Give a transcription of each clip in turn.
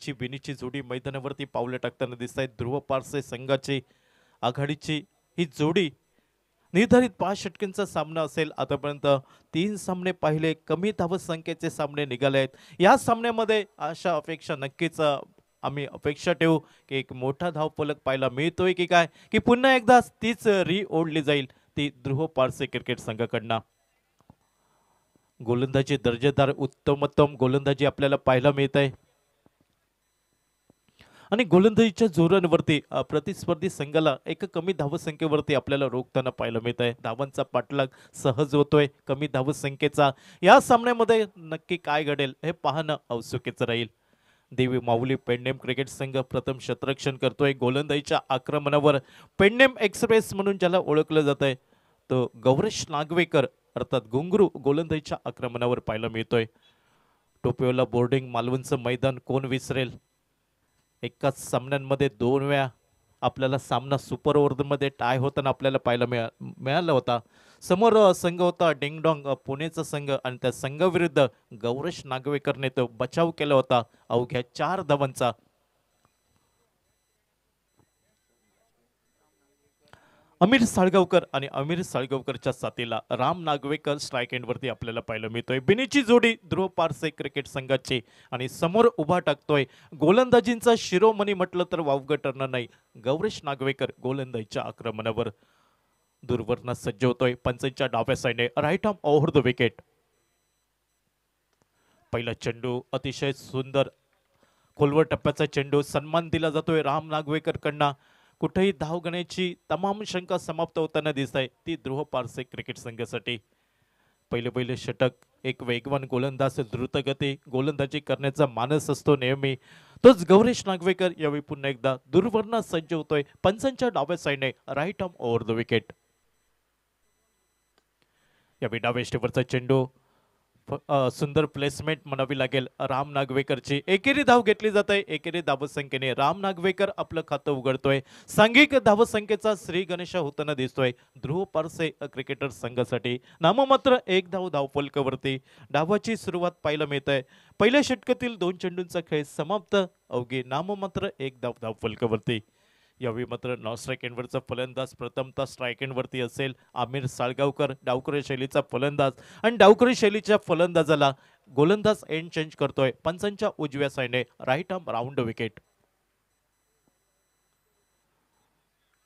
देवीची बिनीची जोडी मैदानावरती पावले टाकताना दिसत आहेत. ध्रुव पारसे संघाची आघाडीची ही जोडी निर्धारित 5 षटकांचा सामना असेल. आतापर्यंत 3 सामने पाहिले, कमी धावसंख्येचे सामने निघाले आहेत. या सामन्यामध्ये अशा अपेक्षा नक्कीच आम्ही अपेक्षा ठेवू की एक मोठा धावफलक पाहायला मिळतोय की काय, की पुन्हा एकदा तीच ओढली जाईल ती ध्रुव पारसे क्रिकेट संघाकडनं. गोलंदाजी दर्जेदार उत्तमोत्तम गोलंदाजी आपल्याला पाहायला मिळत आहे आणि गोलंदाजीच्या जोरांवरती प्रतिस्पर्धी संघाला एक कमी धावसंख्येवरती आपल्याला रोखताना पाहायला मिळत आहे. धावांचा पाठलाग सहज होतोय कमी धावसंख्येचा. या सामन्यामध्ये नक्की काय घडेल हे पाहणं औत्सुक्याचं राहील. देवी माऊली पेडनेम क्रिकेट संघ प्रथम क्षेत्ररक्षण करतोय. गोलंदाजीच्या आक्रमणावर पेडनेम एक्सप्रेस म्हणून ज्याला ओळखलं जात आहे तो गौरेश नागवेकर अर्थात घुंगरू गोलंदाजीच्या आक्रमणावर पाहायला मिळतोय. टोपेवाला बोर्डिंग मालवणचं मैदान कोण विसरेल. एकाच सामन्यांमध्ये 2 वेळा आपल्याला सामना सुपर ओव्हरमध्ये टाय होताना आपल्याला पाहायला मिळाला होता. समोर संघ होता डिंगडॉंग पुणेचा संघ आणि त्या संघाविरुद्ध गौरेश नागवेकरने तो बचाव केला होता अवघ्या 4 धावांचा. अमीर साळगावकर आणि अमीर साळगावकरच्या साथीला राम नागवेकर स्ट्राईक एंडवरती आपल्याला पाहायला मिळतोय. बिनीची जोडी ध्रुव पारसे क्रिकेट संघाची आणि समोर उभा टाकतोय गोलंदाजींचा शिरोमणी म्हटलं तर वावगं ठरणार नाही गौरेश नागवेकर गोलंदाजीच्या आक्रमणावर दूरवरनं सज्ज होतोय. पंचांच्या डाव्या साईडने right arm over the wicket. पहिला चेंडू अतिशय सुंदर खोलवर टप्प्याचा चेंडू सन्मान दिला जातोय राम नागवेकर कडनं. कुठेही धाव घेण्याची तमाम शंका समाप्त होताना दिसत आहे ती ध्रुव पारसे क्रिकेट संघासाठी. पहिले षटक एक वेगवान गोलंदाज द्रुतगती गोलंदाजी करण्याचा मानस असतो नेहमी तोच गौरेश नागवेकर यावेळी पुन्हा एकदा दूरवरनं सज्ज होतोय. पंचांच्या डाव्या साईडने right arm over the wicket. यावेळी डाव्या स्टेवरचा चेंडू सुंदर प्लेसमेंट म्हणावी लागेल राम नागवेकरची. एकेरी धाव घेतली जात आहे. एकेरी धावसंख्येने राम नागवेकर आपलं खातं उघडतोय. सांघिक धावसंख्येचा श्री गणेशा होताना दिसतोय ध्रुव पारसे क्रिकेटर संघासाठी. नाममात्र 1 धाव धावफलकावरती डावाची सुरुवात पाहायला मिळत आहे. पहिल्या षटकातील 2 चेंडूंचा खेळ समाप्त अवघी नाममात्र 1 धाव धावफलकावरती. यावेळी मात्र नॉन स्ट्राईक एंडवरचा फलंदाज प्रथमतः स्ट्राईक एंडवरती असेल आमिर साळगावकर डावखुरी शैलीचा फलंदाज आणि डावखुरी शैलीच्या फलंदाजाला गोलंदाज एंड चेंज करतोय. पंचांच्या उजव्या साईडने राईट आर्म राऊंड विकेट.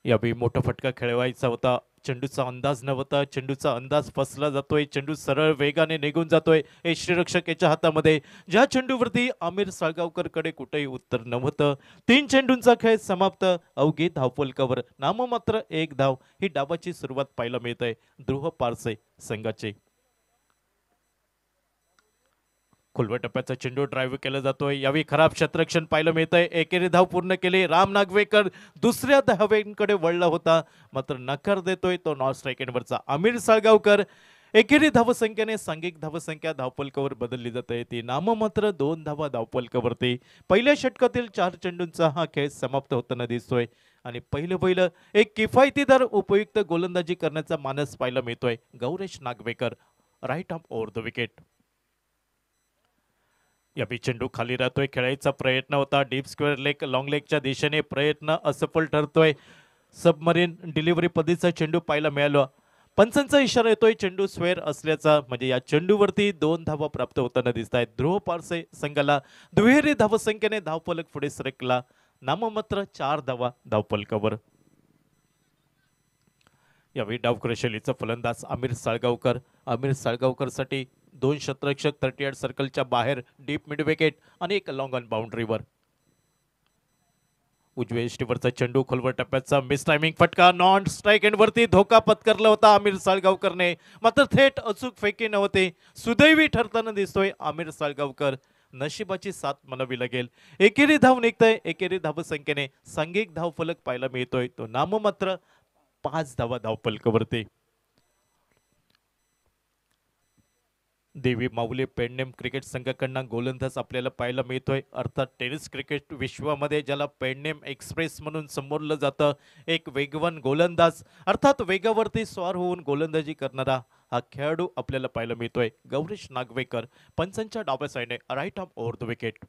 यावेळी मोठा फटका खेळवायचा होता. चेंडूचा अंदाज नव्हता. चेंडूचा अंदाज फसला जातोय. चेंडू सरळ वेगाने निघून जातोय यष्टीरक्षक याच्या हातामध्ये. ज्या चेंडूवरती आमिर साळगावकर कडे कुठेही उत्तर नव्हतं. 3 चेंडूंचा खेळ समाप्त अवघी धावफलकावर नाममात्र 1 धाव ही डावाची सुरुवात पाहायला मिळत आहे ध्रुव पारसे संघाची. खोलवर टप्प्याचा चेंडू ड्राईव्ह केला जातोय. यावेळी खराब क्षेत्ररक्षण पाहायला मिळतंय. एकेरी धाव पूर्ण केली. राम नागवेकर दुसऱ्या धावेकडे वळला होता मात्र नकार देतोय तो नॉन स्ट्राईक एंडवरचा आमिर साळगावकर. एकेरी धावसंख्येने सांघिक धावसंख्या धावफलकावर बदलली जाते ती नाममात्र 2 धावा धावफलकावरती. पहिल्या षटकातील 4 चेंडूंचा हा खेळ समाप्त होताना दिसतोय आणि पहिलं एक किफायतीदार उपयुक्त गोलंदाजी करण्याचा मानस पाहायला मिळतोय Gauresh Nagvekar right arm over the wicket. यावेळी चेंडू खाली राहतोय. खेळायचा प्रयत्न होता डीप स्क्वेअर लेग लॉंग लेगच्या दिशेने प्रयत्न असफल ठरतोय. सबमरीन डिलिव्हरी पद्धतीचा चेंडू पाहायला मिळाला. पंचांचा इशारा येतोय चेंडू स्क्वेअर असल्याचा म्हणजे या चेंडूवरती 2 धावा प्राप्त होताना दिसत आहेत ध्रुव पारसे संघाला. दुहेरी धावसंख्येने धावफलक पुढे सरकला नाममात्र 4 धावा धावफलकावर. यावेळी डावखुरी शैलीचा फलंदाज आमिर साळगावकर. आमिर साळगावकरसाठी 2 क्षेत्ररक्षक 38 सर्कलच्या बाहेर डीप मिड विकेट आणि एक लॉंग ऑन बाउंड्रीवर. उजव्या यष्टीवरचा चेंडू खोलवर टप्प्याचा मिस टायमिंग फटका नॉन स्ट्राईक एंडवरती धोका पत्करला होता आमिर साळगावकरने मात्र थेट अचूक फेकी नव्हते. सुदैवी ठरताना दिसतोय आमिर साळगावकर. नशिबाची साथ म्हणावी लागेल. एकेरी धाव निघतंय. एकेरी धावसंख्येने सांघिक धावफलक पाहायला मिळतोय तो नाममात्र 5 धावा धावफलकावरती. देवी माऊली पेडनेम क्रिकेट संघाकडनं गोलंदाज आपल्याला पाहायला मिळतोय अर्थात टेनिस क्रिकेट विश्वामध्ये ज्याला पेडनेम एक्सप्रेस म्हणून संबोधलं जातं. एक वेगवान गोलंदाज अर्थात वेगावरती स्वार होऊन गोलंदाजी करणारा हा खेळाडू आपल्याला पाहायला मिळतोय गौरेश नागवेकर. पंचांच्या डाव्या साईडने right arm over the wicket.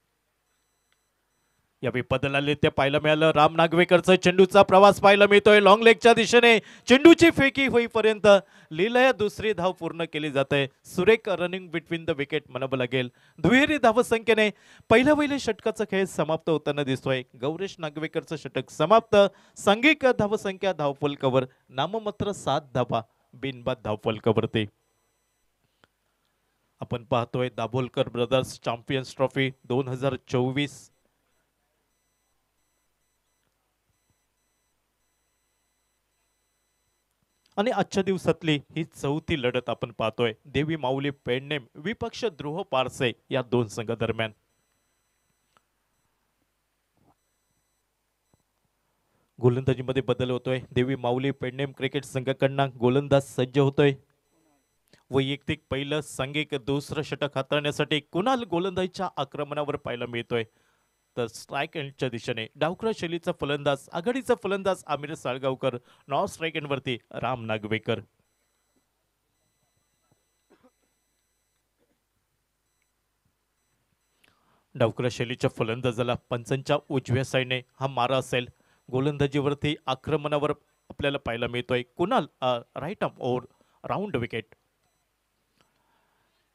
यावेळी बदलाले ते पाहायला मिळालं. राम नागवेकरचा चेंडूचा प्रवास पाहायला मिळतोय लॉंग लेगच्या दिशेने. चेंडूची फेकी होईपर्यंत लीलया दुसरी धाव पूर्ण केली जाते. सुरेख रनिंग बिटवीन द विकेट म्हणावं लागेल. दुहेरी धावसंख्येने पहिल्या षटकाचा खेळ समाप्त होताना दिसतोय. गौरेश नागवेकरचं षटक समाप्त. सांघिक धावसंख्या धावफलकावर नाममात्र 7 धावा बिनबाद धावफलकावरती. आपण पाहतोय दाभोलकर ब्रदर्स चॅम्पियन्स ट्रॉफी 2024. आणि आजच्या दिवसातली ही चौथी लढत आपण पाहतोय. देवी माऊली पेडनेम विपक्ष ध्रुव पारसे या दोन संघादरम्यान. गोलंदाजीमध्ये बदल होतोय. देवी माऊली पेडनेम क्रिकेट संघाकडनं गोलंदाज सज्ज होतोय. वैयक्तिक पहिलं सांघिक दुसरं षटक हाताळण्यासाठी कुणाल गोलंदाजीच्या आक्रमणावर पाहायला मिळतोय. तर स्ट्राईक एंडच्या दिशेने डावखुरा शैलीचा फलंदाज आघाडीचा फलंदाज आमिर साळगावकर. नॉन स्ट्राईक एंडवरती राम नागवेकर. डावखुरा शैलीच्या फलंदाजाला पंचांच्या उजव्या साईडने हा मारा असेल. गोलंदाजीवरती आक्रमणावर आपल्याला पाहायला मिळतोय Kunal right arm over round wicket.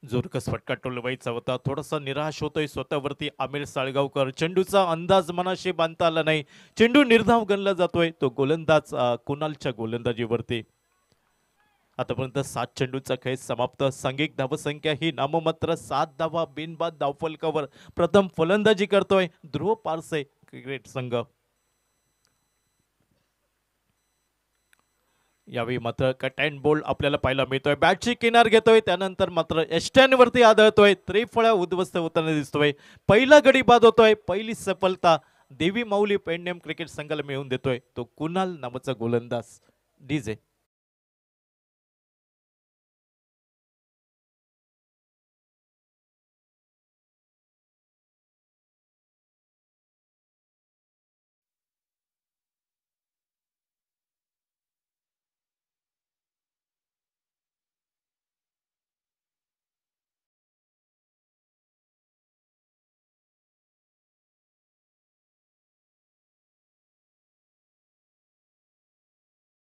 जोरकस फटका टोलवायचा होता. थोडासा निराश होतोय स्वतःवरती आमिर साळगावकर. चेंडूचा अंदाज मनाशी बांधता आला नाही. चेंडू निर्धाव गणला जातोय तो गोलंदाज कुणालच्या गोलंदाजीवरती. आतापर्यंत 7 चेंडूचा खेळ समाप्त. सांघिक धावसंख्या ही नाममात्र 7 धावा बिनबाद धावफलकावर प्रथम फलंदाजी करतोय ध्रुव पारसे क्रिकेट संघ. यावेळी मात्र कट अँड बोल्ड आपल्याला पाहायला मिळतोय. बॅटची किनार घेतोय त्यानंतर मात्र एस्टॅनवरती आदळतोय. त्रिफळा उद्ध्वस्त होताना दिसतोय. पहिला गडी बाद होतोय. पहिली सफलता देवी माऊली पेडनेम क्रिकेट संघाला मिळवून देतोय तो कुणाल नावाचा गोलंदाज. डीजे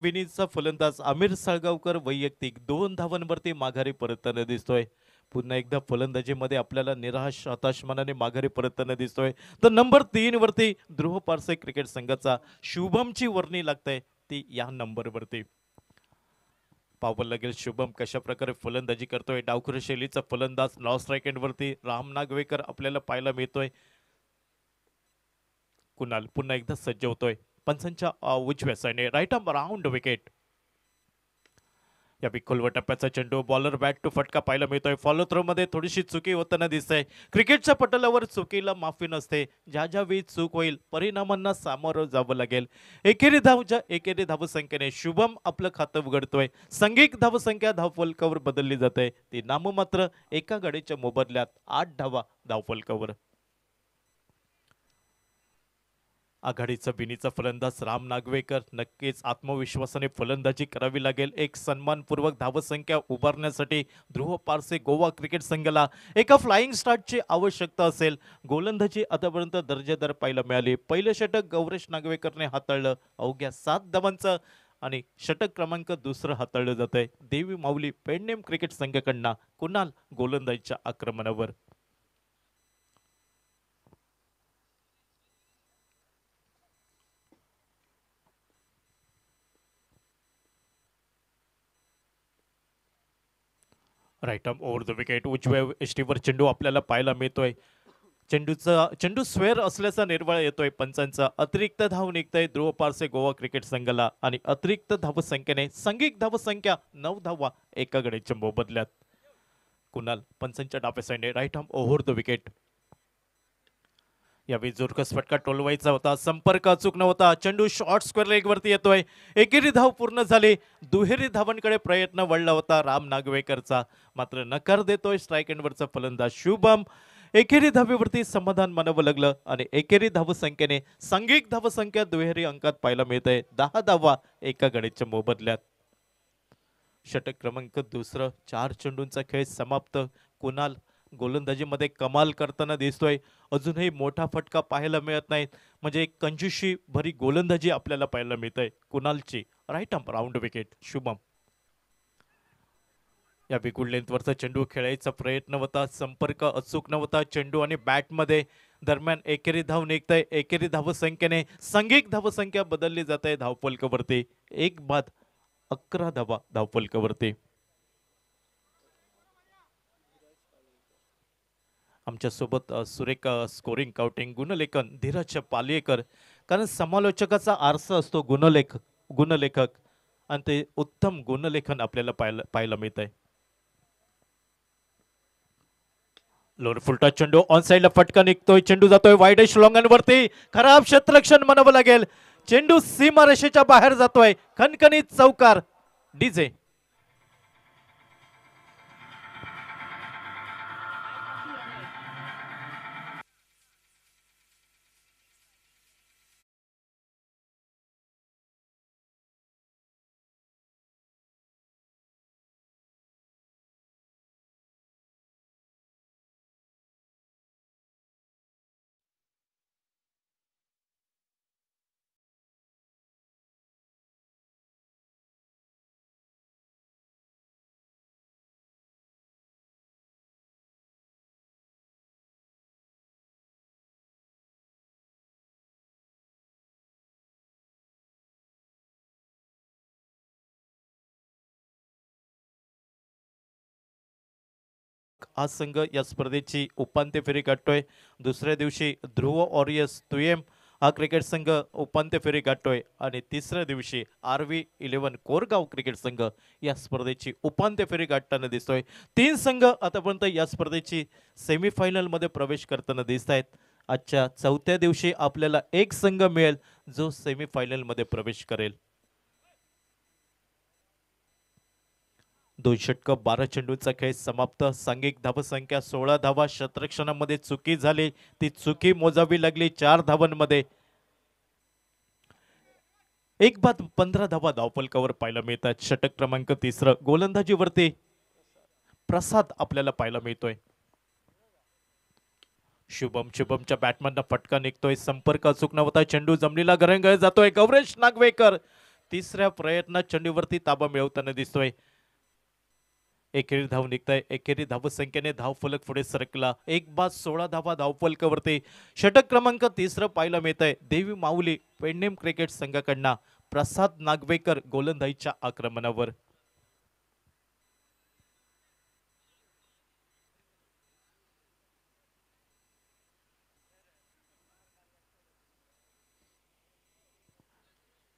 विनीतचा फलंदाज आमिर साळगावकर वैयक्तिक 2 धावांवरती माघारी परतताना दिसतोय. पुन्हा एकदा फलंदाजीमध्ये आपल्याला निराश हताश मनाने माघारी परतताना दिसतोय. तर नंबर 3 वरती ध्रुव पारसे क्रिकेट संघाचा शुभमची वर्णी लागते ती या नंबरवरती. पाहावं लागेल शुभम कशा प्रकारे फलंदाजी करतोय. डावखुरा शैलीचा फलंदाज नॉन स्ट्राईक एंडवरती राम नागवेकर आपल्याला पाहायला मिळतोय. कुणाल पुन्हा एकदा सज्ज होतोय. पंचांच्या उजव्या साईडने राईट आर्म राऊंड विकेट. या खोलवर टप्प्याचा चेंडू बॉलर बॅट टू फटका पाहायला मिळतोय. फॉलो थ्रो मध्ये थोडीशी चुकी होताना दिसते. क्रिकेटच्या पटलावर चुकीला माफी नसते. ज्या ज्या वेळी चूक होईल परिणामांना सामोरं जावं लागेल. एकेरी धावसंख्येने शुभम आपलं खातं उघडतोय. सांघिक धावसंख्या धावफलकावर बदलली जाते ती नाममात्र एका गाडीच्या मोबदल्यात 8 धावा धावफलकावर. आघाडीचा बिनीचा फलंदाज राम नागवेकर. नक्कीच आत्मविश्वासाने फलंदाजी करावी लागेल. एक सन्मानपूर्वक धावसंख्या उभारण्यासाठी ध्रुव पारसे गोवा क्रिकेट संघाला एका फ्लाइंग स्टार्टची आवश्यकता असेल. गोलंदाजी आतापर्यंत दर्जेदार पाहायला मिळाली. पहिलं षटक गौरेश नागवेकरने हाताळलं अवघ्या 7 धावांचं आणि षटक क्रमांक दुसरं हाताळलं जात आहे देवी माऊली पेडनेम क्रिकेट संघाकडनं कुणाल गोलंदाजीच्या आक्रमणावर. Right arm over the wicket. उजव्या एष्टीवर चेंडू आपल्याला पाहायला मिळतोय. चेंडू स्वेअर असल्याचा निर्वाळ येतोय. पंचांचा अतिरिक्त धाव निघतंय ध्रुव पारसे गोवा क्रिकेट संघाला आणि अतिरिक्त धावसंख्येने सांघिक धावसंख्या 9 धावा एका गडीच्या मोबदल्यात. कुणाल पंचांच्या डाव्या साईडने right arm over the wicket. यावेळी जोरकस फटका टोलवायचा होता. संपर्क अचूक नव्हता. चेंडू शॉर्ट स्क्वेअर लेग वरती येतोय. एकेरी धाव पूर्ण झाली. दुहेरी धावांकडे प्रयत्न वळला होता राम नागवेकरचा मात्र नकार देतोय स्ट्राईक एंडवरचा फलंदाज शुभम. एकेरी धावेवरती समाधान मानावं लागलं आणि एकेरी धावसंख्येने सांघिक धावसंख्या दुहेरी अंकात पाहायला मिळतंय 10 धावा एका गडीच्या मोबदल्यात. षटक क्रमांक दुसरं. 4 चेंडूंचा खेळ समाप्त. कुणाल गोलंदाजीमध्ये कमाल करताना दिसतोय. अजूनही मोठा फटका पाहायला मिळत नाही. म्हणजे एक कंजूशी भरी गोलंदाजी आपल्याला पाहायला मिळते कुणालची. Right arm round wicket Shubham. या बिगुड लेंथवरचा चेंडू खेळायचा प्रयत्न होता, संपर्क अचूक नव्हता. चेंडू आणि बॅटमध्ये दरम्यान एकेरी धाव निघतंय. एकेरी धावसंख्येने सांघिक धावसंख्या बदलली जात आहे धावफलकावरती. एक बाद 11 धावा धावफलकावरती. आमच्यासोबत सुरेख स्कोरिंग काउंटिंग गुणलेखन धीरज पालेकर. कारण समालोचकाचा आरसा असतो गुणलेखक आणि ते उत्तम गुणलेखन आपल्याला पाहायला मिळत आहे. लोअर फुलटा चेंडू ऑन साइडला फटका निघतोय. चेंडू जातोय वाईड वरती. खराब क्षेत्ररक्षण म्हणावं लागेल. चेंडू सीमारेषेच्या बाहेर जातोय. खणखणीत चौकार डीजे. हा संघ या स्पर्धेची उपांत्य फेरी गाठतोय. दुसऱ्या दिवशी ध्रुव ऑरियस तुयेम हा क्रिकेट संघ उपांत्य फेरी गाठतोय आणि तिसऱ्या दिवशी RV11 कोरगाव क्रिकेट संघ या स्पर्धेची उपांत्य फेरी गाठताना दिसतोय. 3 संघ आतापर्यंत या स्पर्धेची सेमीफायनल मध्ये प्रवेश करताना दिसत आहेत. आजच्या चौथ्या दिवशी आपल्याला एक संघ मिळेल जो सेमीफायनल मध्ये प्रवेश करेल. 2 षटक 12 चेंडूचा खेळ समाप्त. सांघिक धावसंख्या 16 धावा. क्षेत्ररक्षणामध्ये चुकी झाली, ती चुकी मोजावी लागली 4 धावांमध्ये. एक बाद 15 धावा धावफलकावर पाहायला मिळतात. षटक क्रमांक 3 गोलंदाजीवरती प्रसाद आपल्याला पाहायला मिळतोय. शुभमच्या बॅटमॅनला फटका निघतोय. संपर्क अचूक नव्हता. चेंडू जमिनीला घरंगळ जातोय. गौरेश नागवेकर तिसऱ्या प्रयत्नात चेंडूवरती ताबा मिळवताना दिसतोय. एकेरी धाव निघताय. एकेरी धावसंख्येने धावफलक पुढे सरकला. एक बाद 16 धावा धावफलकावरती. षटक क्रमांक 3 पाहायला मिळत आहे. देवी माऊली पेडनेम क्रिकेट संघाकडनं प्रसाद नागवेकर गोलंदाजीच्या आक्रमणावर.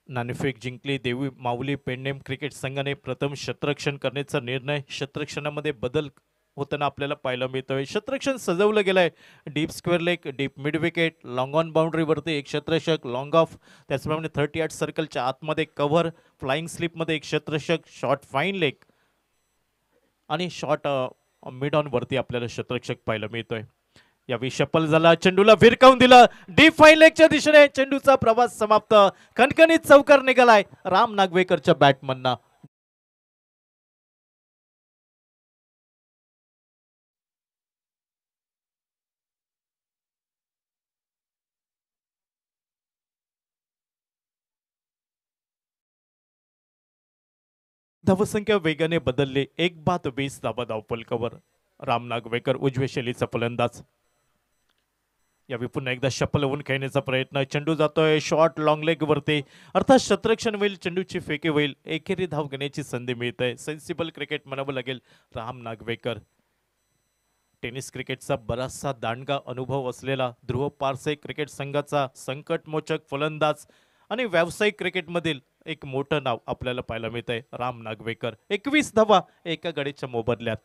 नाणेफेक जिंकली. देवी माऊली पेडनेम क्रिकेट संघाने प्रथम क्षेत्ररक्षण करण्याचा निर्णय. क्षेत्ररक्षणामध्ये बदल होताना आपल्याला पाहायला मिळतोय. क्षेत्ररक्षण सजवलं गेलंय. Deep square leg, deep mid wicket, long on बाउंड्रीवरती एक क्षेत्ररक्षक, लॉंग ऑफ, त्याचप्रमाणे 38 सर्कलच्या आतमध्ये कव्हर, फ्लाइंग स्लिपमध्ये एक क्षेत्ररक्षक, शॉर्ट फाईन लेग आणि शॉर्ट मिड ऑन वरती आपल्याला क्षेत्ररक्षक पाहायला मिळतोय. यावेळी शपल झाला. चेंडूला भिरकावून दिला. डीप फाईन लेगच्या दिशेने चेंडूचा प्रवास समाप्त. खणखणीत चौकार निघालाय राम नागवेकरच्या बॅटमनना. धावसंख्या वेगाने बदलली. एक बाद 20 धावा धावफलकावर. राम नागवेकर उजवे शैलीचा फलंदाज. यावेळी पुन्हा एकदा शपल होऊन खेळण्याचा प्रयत्न. चेंडू जातोय शॉर्ट लॉंग लेग वरती. अर्थात क्षेत्ररक्षण होईल, चेंडूची फेकी होईल. एकेरी धाव घेण्याची संधी मिळते. सेन्सिबल क्रिकेट म्हणावं लागेल राम नागवेकर. टेनिस क्रिकेटचा बराचसा दांडगा अनुभव असलेला ध्रुव पारसे क्रिकेट संघाचा संकटमोचक फलंदाज आणि व्यावसायिक क्रिकेटमधील एक मोठं नाव आपल्याला पाहायला मिळतंय राम नागवेकर. 21 धावा एका गडीच्या मोबदल्यात.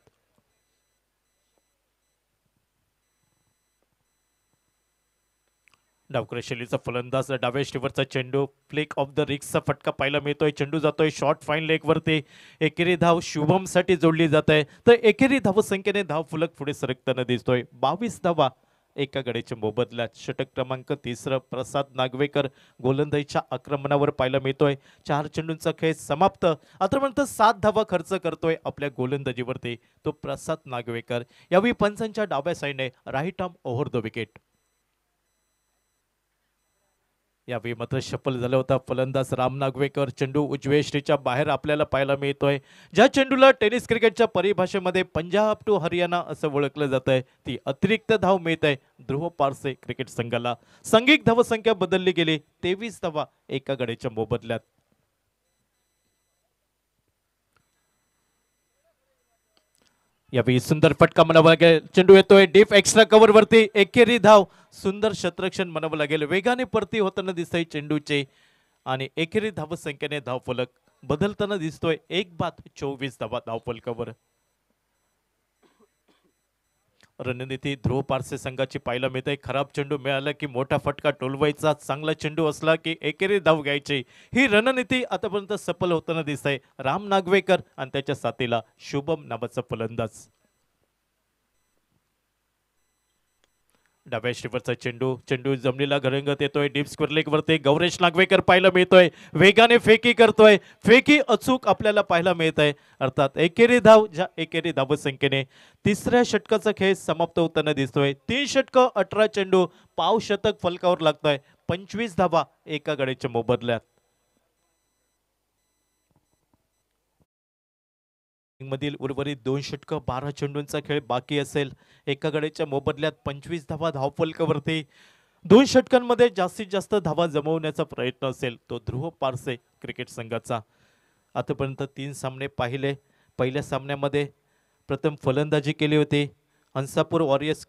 डावकर शैलीचा फलंदाज. डाव्या स्टीवरचा चेंडू फ्लिक ऑफ द रिक्सचा फटका पाहायला मिळतोय. चेंडू जातोय शॉर्ट फाईन लेग वरती. एकेरी धाव शुभमसाठी जोडली जात आहे. तर एकेरी धावसंख्येने धाव फलक पुढे सरकताना दिसतोय. 22 धावा एका गडीच्या मोबदल्यात. षटक क्रमांक 3 प्रसाद नागवेकर गोलंदाजीच्या आक्रमणावर पाहायला मिळतोय. 4 चेंडूंचा खेळ समाप्त. आतापर्यंत 7 धावा खर्च करतोय आपल्या गोलंदाजीवरती तो प्रसाद नागवेकर. यावेळी पंचांच्या डाव्या साईडने right arm over the wicket. यावेळी मात्र सफल झाला होता फलंदाज राम नागवेकर. चेंडू उजव्या श्रीच्या बाहेर आपल्याला पाहायला मिळतोय. ज्या चेंडूला टेनिस क्रिकेटच्या परिभाषेमध्ये पंजाब टू हरियाणा असं ओळखलं जात आहे, ती अतिरिक्त धाव मिळत आहे ध्रुव पारसे क्रिकेट संघाला. सांघिक धावसंख्या बदलली गेली, 23 धावा एका गड्याच्या मोबदल्यात. यावेळी सुंदर फटका म्हणावा लागेल. चेंडू येतोय डीप एक्स्ट्रा कव्हर वरती, एकेरी धाव. सुंदर शतरक्षण म्हणावं लागेल. वेगाने परती होताना दिसतंय चेंडूचे आणि एकेरी धाव संख्येने धाव फलक बदलताना दिसतोय. 1 बाद 24 धावा धाव फलकावर. रणनीती ध्रुव पारसे संघाची पाहायला मिळते. खराब चेंडू मिळाला की मोठा फटका टोलवायचा, चांगला चेंडू असला की एकेरी धाव घ्यायची. ही रणनीती आतापर्यंत सफल होताना दिसते. राम नागवेकर आणि त्याच्या साथीला शुभम नावाचा फलंदाज. डाव्या श्रीवरचा चेंडू जमिनीला घरंगत येतोय. डीप स्क्वेअर लेग वरती गौरेश नागवेकर पाहायला मिळतोय. वेगाने फेकी करतोय. फेकी अचूक आपल्याला पाहायला मिळत आहे. अर्थात एकेरी धाव. ज्या एकेरी धाव संख्येने तिसऱ्या षटकाचा खेळ समाप्त होताना दिसतोय. 3 षटकं 18 चेंडू, पाव शतक फलकावर लागतोय. 25 धावा एका गड्याच्या मोबदल्यात. मधील उर्वरित 2 षटकं 12 चेंडूंचा खेळ बाकी असेल. एका गड्याच्या मोबदल्यात 25 धावा धावफलकावरती. 2 षटकांमध्ये जास्तीत जास्त धावा जमवण्याचा प्रयत्न असेल तो ध्रुव पारसे क्रिकेट संघाचा. आतापर्यंत 3 सामने पाहिले. पहिल्या सामन्यामध्ये प्रथम फलंदाजी केली होती. हंसापूर वॉरियर्स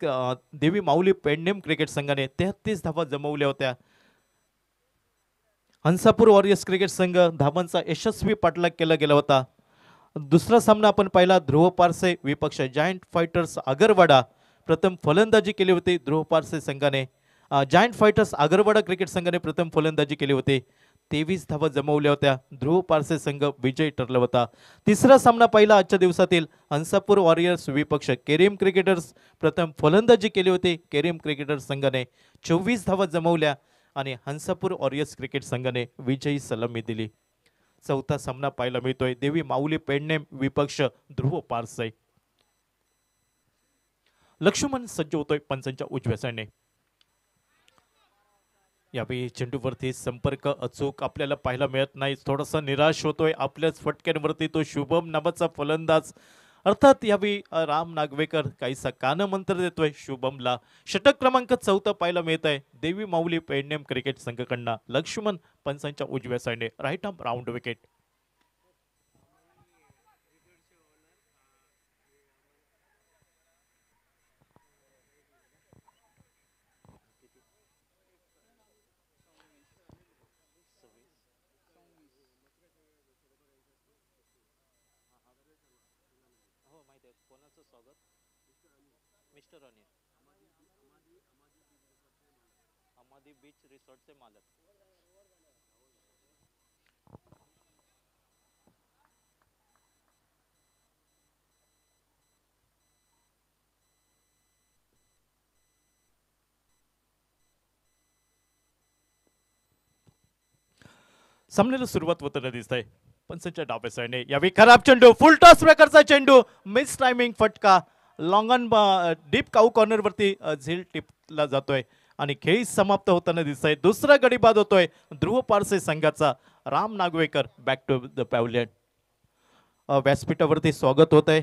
देवी माऊली पेडनेम क्रिकेट संघाने 33 धावा जमवल्या होत्या. हंसापूर वॉरियर्स क्रिकेट संघ धावांचा यशस्वी पाठलाग केला गेला होता. दुसरा सामना आपण पाहिला ध्रुव पारसे विपक्ष जायंट फायटर्स आगरवाडा. प्रथम फलंदाजी केली होती ध्रुव पारसे संघाने. जायंट फायटर्स आगरवाडा क्रिकेट संघाने प्रथम फलंदाजी केली होती. 23 धावा जमवल्या होत्या. ध्रुव पारसे संघ विजयी ठरला होता. तिसरा सामना पाहिला आजच्या दिवसातील हंसापूर वॉरियर्स विपक्ष केरीम क्रिकेटर्स. प्रथम फलंदाजी केली होती केरीम क्रिकेटर्स संघाने. 24 धावा जमवल्या आणि हंसापूर वॉरियर्स क्रिकेट संघाने विजयी सलामी दिली. चौथा सामना पाहायला मिळतोय देवी माऊली पेडनेम विपक्ष ध्रुव पारसे. लक्ष्मण सज्ज होतोय पंचांच्या उजव्या साईडने. यावेळी चेंडूवरती संपर्क अचूक आपल्याला पाहायला मिळत नाही. थोडासा निराश होतोय आपल्याच फटक्यांवरती तो शुभम नावाचा फलंदाज. अर्थात यावेळी राम नागवेकर काहीसा कानमंत्र देतोय शुभमला. षटक क्रमांक 4 पाहायला मिळत आहे देवी माऊली पेडनेम क्रिकेट संघाकडनं. लक्ष्मण पंचांच्या उजव्या साईडने right arm round wicket. Mister Anil Amadi beach resort से मालक. सामन्याला सुरुवात होताना दिसत आहे पंचांच्या डाव्या साईडने. यावेळी खराब चेंडू, फुल टॉस प्रकारचा चेंडू, मिस टायमिंग फटका. Long on deep cow corner वरती झील टिपला जातोय आणि खेळ समाप्त होताना दिसतंय. दुसरा गडी बाद होतोय ध्रुव पारसे संघाचा. Ram Nagvekar back to the pavilion. व्यासपीठावरती स्वागत होत आहे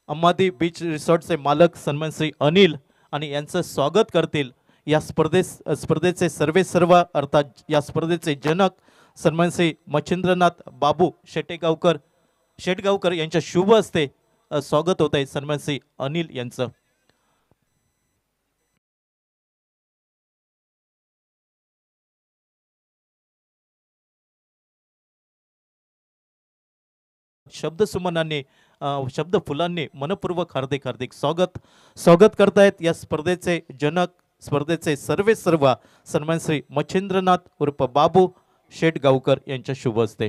अम्मादी बीच रिसॉर्टचे मालक सन्मान श्री अनिल आणि यांचं स्वागत करतील या स्पर्धेचे सर्वे सर्व अर्थात या स्पर्धेचे जनक सन्मान श्री मच्छिंद्रनाथ बाबू शेटगावकर यांच्या शुभ हस्ते स्वागत होत आहे सन्मान श्री अनिल यांचं. शब्द सुमनांनी शब्द फुलांनी मनपूर्वक हार्दिक स्वागत करतायत या स्पर्धेचे जनक स्पर्धेचे सर्वे सर्व सन्मान श्री मच्छिंद्रनाथ उर्फ बाबू शेटगावकर यांच्या शुभ हस्ते.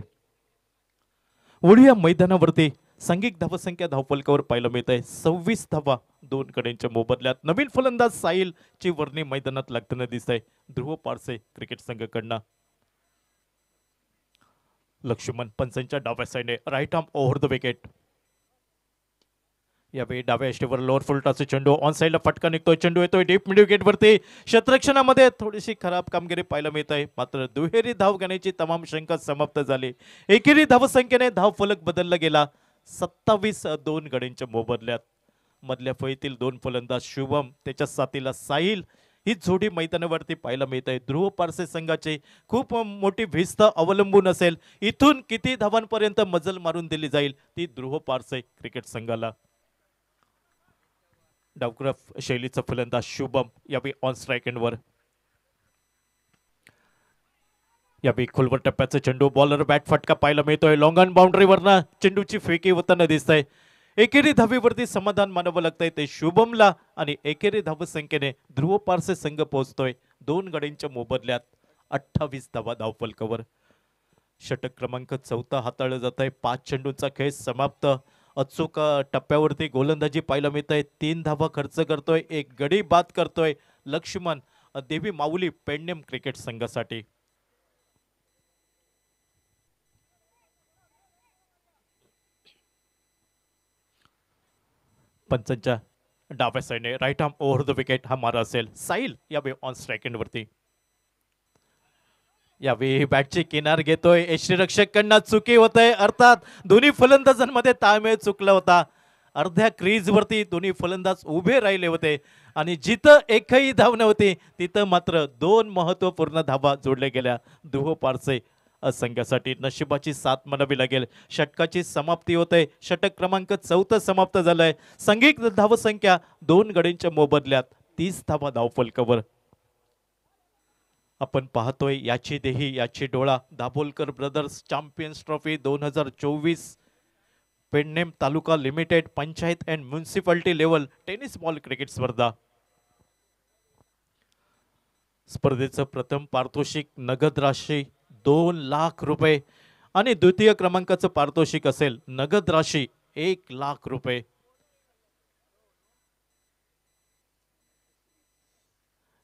ओढी या मैदानावरती सांघिक धावसंख्या धावफलकावर पाहायला मिळत आहे 26 धावा दोन कड्यांच्या मोबदल्यात. नवीन फलंदाज साहिल ची वर्णी मैदानात लागताना दिसत आहे ध्रुव पारसे क्रिकेट संघाकडनं. लक्ष्मण पंचांच्या डाव्या साईडने right arm over the wicket. यावेळी डाव्या यष्टीवर लोअर फुलटाचा चेंडू ऑन साईडला फटका निघतोय. चेंडू येतोय डीप मिड विकेट वरती. क्षेत्ररक्षणामध्ये थोडीशी खराब कामगिरी पाहायला मिळत आहे. मात्र दुहेरी धाव घेण्याची तमाम शंका समाप्त झाली. एकेरी धावसंख्येने धाव फलक बदलला गेला 27 दोन गड्यांच्या मोबदल्यात. मधल्या फळीतील दोन फलंदाज शुभम त्याच्या साथीला साहिल ही जोडी मैदानावरती पाहायला मिळत आहे. ध्रुव पारसे संघाची खूप मोठी भिस्त अवलंबून असेल इथून किती धावांपर्यंत मजल मारून दिली जाईल ती ध्रुव पारसे क्रिकेट संघाला. डावक्रफ शैलीचा फलंदाज शुभम यावेळी ऑन स्ट्राइक एंडवर. यावेळी खोलवर टप्प्याचा चेंडू बॉलर बॅट फटका पाहायला मिळतोय. लॉंग ऑन बाउंड्रीवरनं चेंडूची फेकी होताना दिसत आहे. एकेरी धावीवरती समाधान मानावं लागतंय ते शुभमला आणि एकेरी धावसंख्येने ध्रुव पारसे संघ पोहोचतोय दोन गड्यांच्या मोबदल्यात 28 धावा धावफलकावर. षटक क्रमांक 14 हाताळलं जात आहे. 5 चेंडूंचा खेळ समाप्त. अचूक टप्प्यावरती गोलंदाजी पाहायला मिळत आहे. 3 धावा खर्च करतोय, एक गडी बाद करतोय लक्ष्मण देवी माऊली पेडनेम क्रिकेट संघासाठी. पंचांच्या डाव्या साईडने right arm over the wicket हा मारा असेल. साहिल यावेळी ऑन स्ट्राइक एंड वरती. यावेळी बॅटची किनार घेतोय. यष्टीरक्षक कडनं चुकी होत आहे. अर्थात दोन्ही फलंदाजांमध्ये ताळमेळ चुकला होता. अर्ध्या क्रीज वरती दोन्ही फलंदाज उभे राहिले होते आणि जिथं एकही धाव नव्हती तिथं मात्र दोन महत्वपूर्ण धावा जोडल्या गेल्या ध्रुव पारसे संघासाठी. नशिबाची साथ म्हणावी लागेल. षटकाची समाप्ती होते. षटक क्रमांक 14 समाप्त झालंय. सांघिक धावसंख्या दोन गड्यांच्या मोबदल्यात 30 धावा धावफलकावर. आपण पाहतोय याची देही याची डोळा Dabholkar brothers champions trophy 2024 Pedne taluka limited panchayat and municipality level tennis ball cricket स्पर्धा. स्पर्धेचं प्रथम पारितोषिक नगद राशी 2 लाख रुपये आणि द्वितीय क्रमांकाचं पारितोषिक असेल नगद राशी 1 लाख रुपये.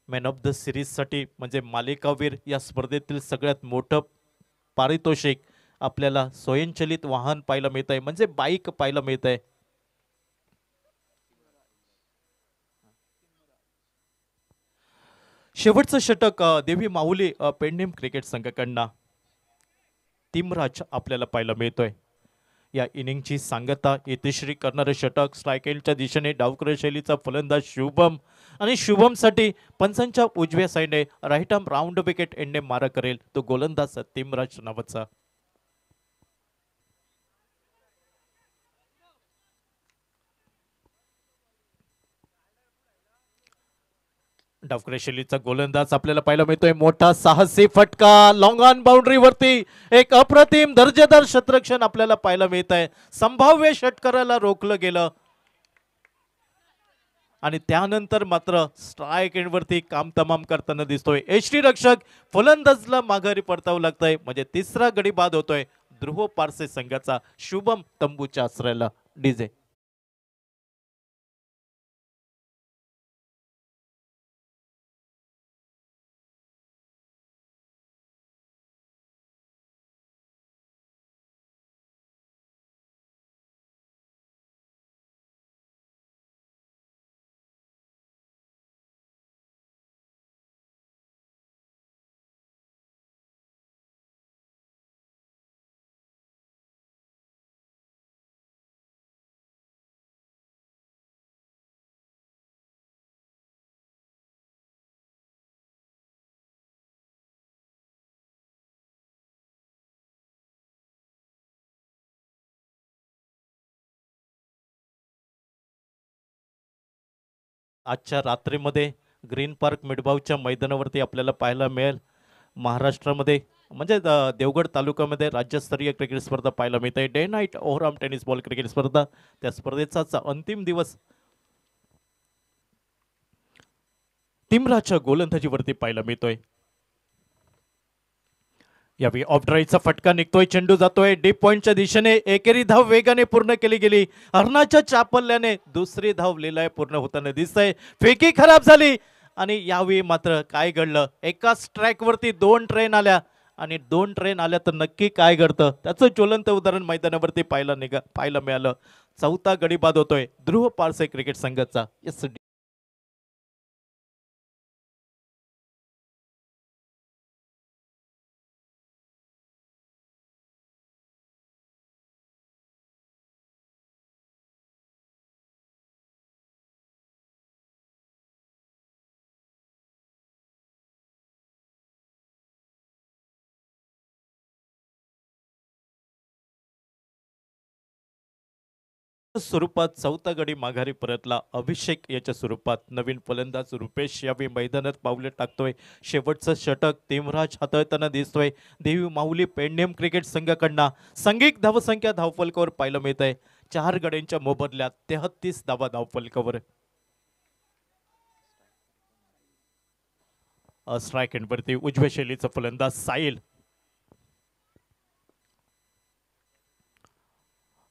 मॅन ऑफ द सिरीज साठी म्हणजे मालिकावीर या स्पर्धेतील सगळ्यात मोठं पारितोषिक आपल्याला स्वयंचलित वाहन पाहायला मिळत आहे म्हणजे बाईक पाहायला मिळत आहे. शेवटचं षटक देवी माऊली पेडनेम क्रिकेट संघाकडनं तिमराज आपल्याला पाहायला मिळतोय. या इनिंगची सांगता यशस्वी करणारे षटक स्ट्राइक एंडच्या दिशेने डावकर शैलीचा फलंदाज शुभम आणि शुभमसाठी पंचांच्या उजव्या साईडने राईट आर्म राऊंड विकेट एंडने मारा करेल तो गोलंदाज तिमराज नावाचा. डावकर शैलीचा गोलंदाज आपल्याला पाहायला मिळतोय. मोठा साहसी फटका लॉंग ऑन बाउंड्री वरती एक अप्रतिम दर्जेदार क्षेत्ररक्षण आपल्याला पाहायला मिळत आहे. संभाव्य षटकाराला रोखलं गेलं आणि त्यानंतर मात्र स्ट्राइक एंड वरती काम तमाम करताना दिसतोय. यष्टीरक्षक फलंदाजला माघारी परतावं लागतंय म्हणजे तिसरा गडी बाद होतोय ध्रुव पारसे संघाचा. शुभम तंबूच्या आश्रयाला डीजे. आजच्या रात्रीमध्ये ग्रीन पार्क मिडबावच्या मैदानावरती आपल्याला पाहायला मिळेल महाराष्ट्रामध्ये म्हणजे देवगड तालुक्यामध्ये राज्यस्तरीय क्रिकेट स्पर्धा पाहायला मिळते. Day night overarm tennis ball cricket स्पर्धा. त्या स्पर्धेचा अंतिम दिवस तिमराच्या गोलंदाजीवरती पाहायला मिळतोय. यावेळी ऑफ ड्राईव्हचा फटका निघतोय, चेंडू जातोय डीप पॉइंटच्या दिशेने, एकेरी धाव वेगाने पूर्ण केली गेली. हरणाच्या चापल्याने दुसरी धाव लिलाय पूर्ण होताना दिसतंय. फेकी खराब झाली आणि यावेळी मात्र काय घडलं, एकाच ट्रॅकवरती दोन ट्रेन आल्या आणि दोन ट्रेन आल्या तर नक्की काय घडतं त्याचं ज्वलंत उदाहरण मैदानावरती पाहायला मिळालं. चौथा गडी बाद होतोय ध्रुव पारसे क्रिकेट संघाचा. स्वरूपात चौथा गडी माघारी परतला. अभिषेक याच्या स्वरूपात नवीन फलंदाज रुपेश यावेळी मैदानात पावले टाकतोय. शेवटचं षटक तेमराज हाताळताना दिसतोय. देवी माऊली पेंडेम क्रिकेट संघाकडनं सांघिक धावसंख्या धावफलकावर पाहायला मिळत आहे. 4 गड्यांच्या मोबदल्यात 33 धावा धावफलकावर. स्ट्राईक एंडवरती उजव्या शैलीचा फलंदाज Sahil.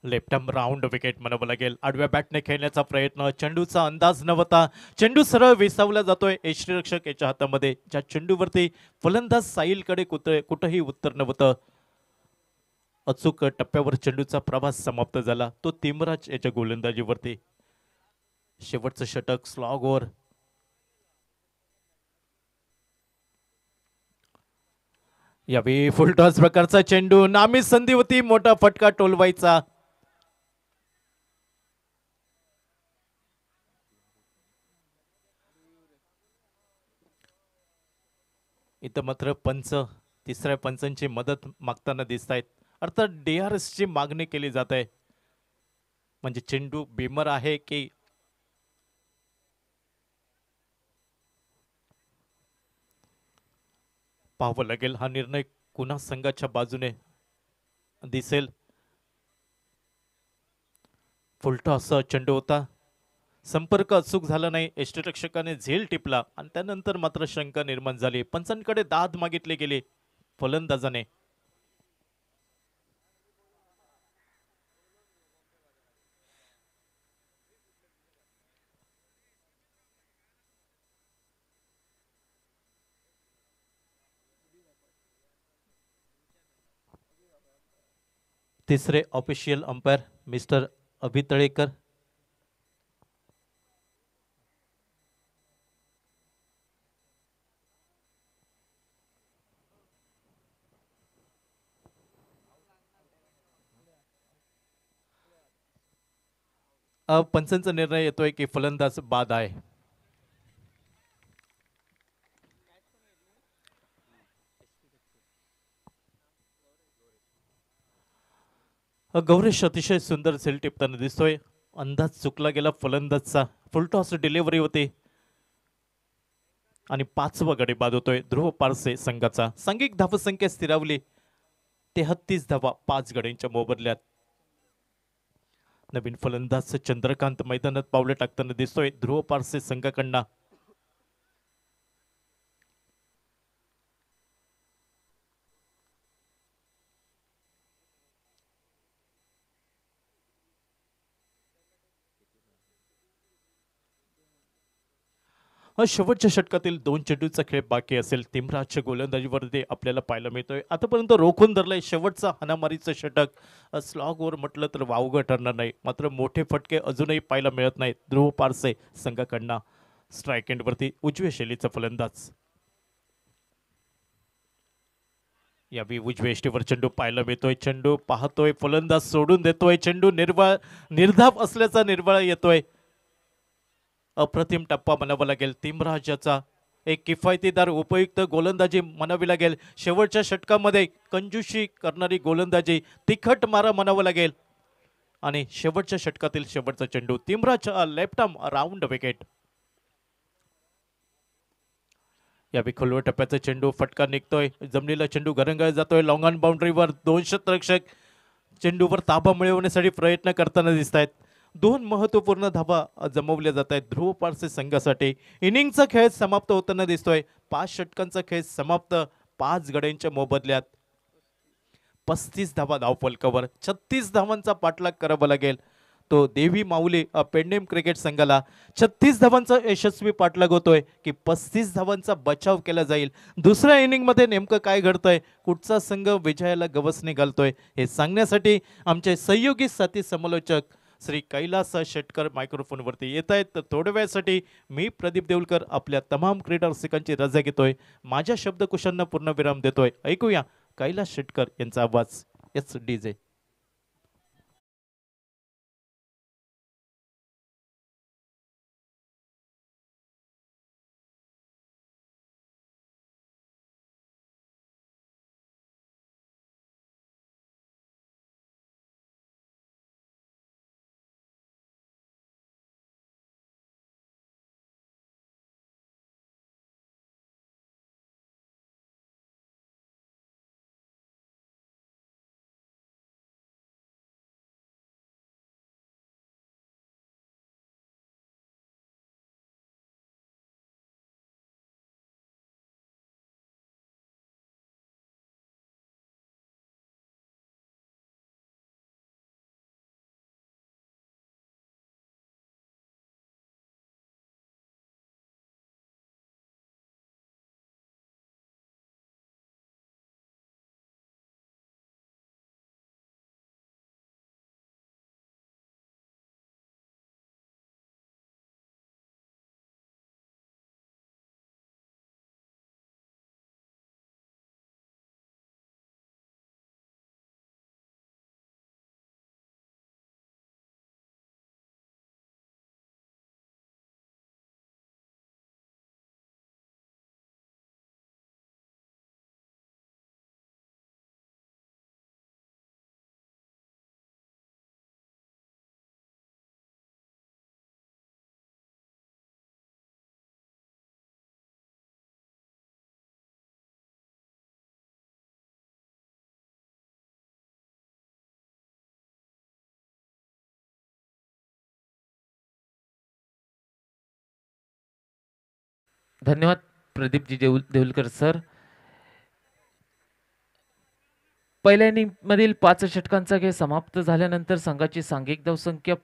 Left arm round wicket म्हणावं लागेल. आडव्या बॅटने खेळण्याचा प्रयत्न, चेंडूचा अंदाज नव्हता, चेंडू सरळ विसावला जातोय यष्टीरक्षक याच्या हातामध्ये. ज्या चेंडूवरती फलंदाज साहिलकडे कुठंही उत्तर नव्हतं. अचूक टप्प्यावर चेंडूचा प्रवास समाप्त झाला तो तिमराज याच्या गोलंदाजीवरती. शेवटचं षटक स्लॉग ओव्हर. यावेळी फुलटॉस प्रकारचा चेंडू, नामी संधी होती, मोठा फटका टोलवायचा. इथं मात्र पंच तिसऱ्या पंचांची मदत मागताना दिसत आहेत. अर्थात DRS ची मागणी केली जात आहे. म्हणजे चेंडू बीमर आहे की पाहावं लागेल. हा निर्णय कुणा संघाच्या बाजूने दिसेल. फुलटॉस चेंडू होता, संपर्क अचूक झाला नाही, यष्टीरक्षकाने झेल टिपला आणि त्यानंतर मात्र शंका निर्माण झाली. पंचांकडे दाद मागितले गेले फलंदाजाने. तिसरे ऑफिशियल अंपायर मिस्टर अभितळेकर. पंचांचा निर्णय येतोय की फलंदाज बाद आहे. गौरेश अतिशय सुंदर झेल टिपताना दिसतोय. अंदाज चुकला गेला फलंदाजचा. फुलटॉस डिलिव्हरी होती आणि 5वा गडी बाद होतोय ध्रुव पारसे संघाचा. सांघिक धावसंख्या स्थिरावली 33 धावा 5 गड्यांच्या मोबदल्यात. नवीन फलंदाज चंद्रकांत मैदानात पावले टाकताना दिसतोय ध्रुव पारसे संघाकडनं. शेवटच्या षटकातील 2 चेंडूचा खेळ बाकी असेल. तिमराजच्या गोलंदाजीवरती आपल्याला पाहायला मिळतोय. आतापर्यंत रोखून धरलंय शेवटचा हाणामारीचं षटक. स्लॉग ओव्हर म्हटलं तर वावगं ठरणार नाही. मात्र मोठे फटके अजूनही पाहायला मिळत नाहीत ध्रुव पारसे संघाकडनं. स्ट्राईक एंडवरती उजव्या शैलीचा फलंदाज. यावेळी उजव्या यष्टीवर चेंडू पाहायला मिळतोय. चेंडू पाहतोय, फलंदाज सोडून देतोय. चेंडू निर्धाव असल्याचा निर्वाळा येतोय. अप्रतिम टप्पा म्हणावा लागेल. तिमराजाचा एक किफायतीदार उपयुक्त गोलंदाजी म्हणावी लागेल. शेवटच्या षटकामध्ये कंजूशी करणारी गोलंदाजी, तिखट मारा म्हणावं लागेल. आणि शेवटच्या षटकातील शेवटचा चेंडू, तिमराज लेफ्ट आर्म राऊंड विकेट. यावेळी खोलवर टप्प्याचा चेंडू, फटका निघतोय, जमिनीला चेंडू घरंगळ जातोय. लॉंग ऑन बाउंड्रीवर 2 क्षेत्ररक्षक चेंडूवर ताबा मिळवण्यासाठी प्रयत्न करताना दिसत आहेत. 2 महत्वपूर्ण धावा जमवल्या जात आहेत ध्रुव पारसे संघासाठी. इनिंगचा खेळ समाप्त होताना दिसतोय. 5 षटकांचा खेळ समाप्त 5 गड्यांच्या मोबदल्यात. 35 धावा धावफलकावर 36 धावांचा पाठलाग करावा लागेल. तो देवी माऊली पेडनेम क्रिकेट संघाला 36 धावांचा यशस्वी पाठलाग होतोय की 35 धावांचा बचाव केला जाईल. दुसऱ्या इनिंग मध्ये नेमकं काय घडतंय, कुठचा संघ विजयाला गवसणी घालतोय हे सांगण्यासाठी आमचे सहयोगी साथी समालोचक श्री कैलास शेटकर मायक्रोफोनवरती येत आहेत. तर थोड्या वेळासाठी मी प्रदीप देऊलकर आपल्या तमाम क्रीडा रसिकांची रजा घेतोय, माझ्या शब्दकुशांना पूर्णविराम देतोय. ऐकूया कैलास शेटकर यांचा आवाज. S DJ. धन्यवाद प्रदीपजी देऊलकर सर. पहिल्या इनिंग मधील 5 षटकांचा खेळ समाप्त झाल्यानंतर संघाची सांघिक धावसंख्या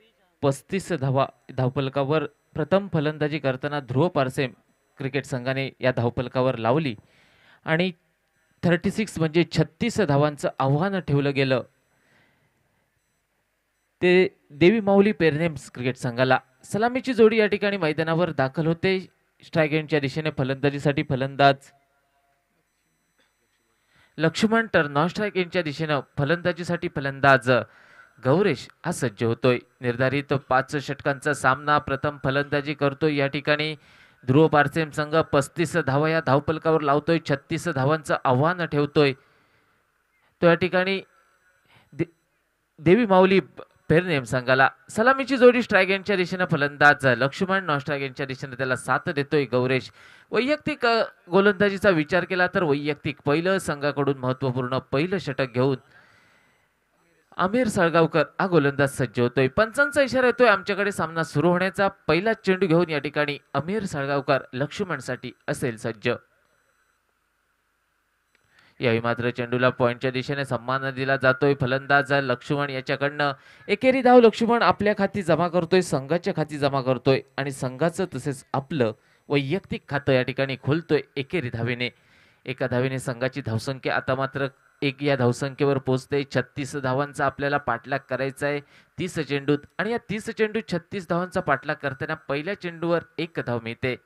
35 धावफलकावर प्रथम फलंदाजी करताना ध्रुव पारसेम क्रिकेट संघाने या धावफलकावर लावली आणि 36 म्हणजे 36 धावांचं आव्हान ठेवलं गेलं ते देवी माऊली पेरनेम्स क्रिकेट संघाला. सलामीची जोडी या ठिकाणी मैदानावर दाखल होते. स्ट्राइक एंडच्या दिशेने फलंदाजीसाठी फलंदाज लक्ष्मण, तर नॉन स्ट्राइक एंडच्या दिशेने फलंदाजीसाठी फलंदाज गौरेश हा सज्ज होतोय. निर्धारित 5 षटकांचा सामना प्रथम फलंदाजी करतोय या ठिकाणी ध्रुव पारसेम संघ 35 धावा या धावफलकावर लावतोय, 36 धावांचं आव्हान ठेवतोय. तो या ठिकाणी देवी माऊली पेरनेम संघाला. सलामीची जोडी स्ट्राइक एंडच्या दिशेने फलंदाज लक्ष्मण, नॉन स्ट्राइक एंडच्या दिशेने त्याला साथ देतोय गौरेश. वैयक्तिक गोलंदाजीचा विचार केला तर वैयक्तिक पहिलं संघाकडून महत्त्वपूर्ण पहिलं षटक घेऊन आमिर सळगावकर हा गोलंदाज सज्ज होतोय. पंचांचा इशारा येतोय आमच्याकडे सामना सुरू होण्याचा. पहिला चेंडू घेऊन या ठिकाणी आमिर सळगावकर लक्ष्मणसाठी असेल सज्ज. यावेळी मात्र चेंडूला पॉइंटच्या दिशेने सन्मान दिला जातोय. फलंदाज लक्ष्मण याच्याकडनं एकेरी धाव लक्ष्मण आपल्या खाती जमा करतोय, संघाच्या खाती जमा करतोय आणि संघाचं तसेच आपलं वैयक्तिक खातं या ठिकाणी खोलतोय एकेरी धावेने. एका धावेने संघाची धावसंख्या आता मात्र एक या धावसंख्येवर पोहोचते. 36 धावांचा आपल्याला पाठलाग करायचा आहे 30 चेंडूत आणि या 30 चेंडूत 36 धावांचा पाठलाग करताना पहिल्या चेंडूवर 1 धाव मिळते.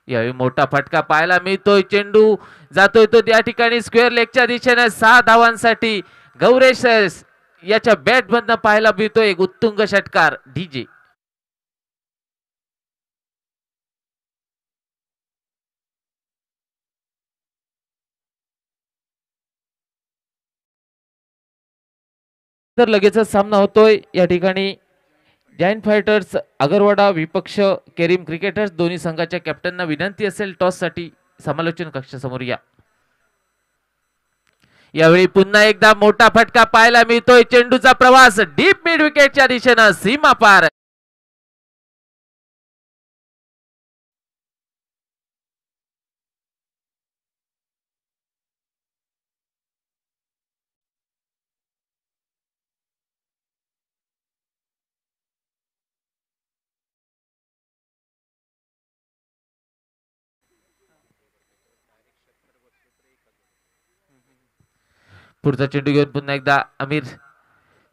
यावेळी मोठा फटका पाहायला मिळतोय. चेंडू जातोय तो त्या ठिकाणी स्क्वेअर लेगच्या दिशेने 6 धावांसाठी गौरेश याच्या बॅट मधनं पाहायला मिळतोय एक उत्तुंग षटकार. डीजे तर लगेचच सामना होतोय या ठिकाणी जायंट फायटर्स अगरवाडा विपक्ष केरीम क्रिकेटर्स. दोन्ही संघाच्या कॅप्टनना विनंती असेल टॉस साठी समालोचन कक्षासमोर या. यावेळी पुन्हा एकदा मोठा फटका पाहायला मिळतोय. चेंडूचा प्रवास डीप मिड विकेटच्या दिशेने सीमा पार. पुढचा चेंडू घेऊन पुन्हा एकदा आमिर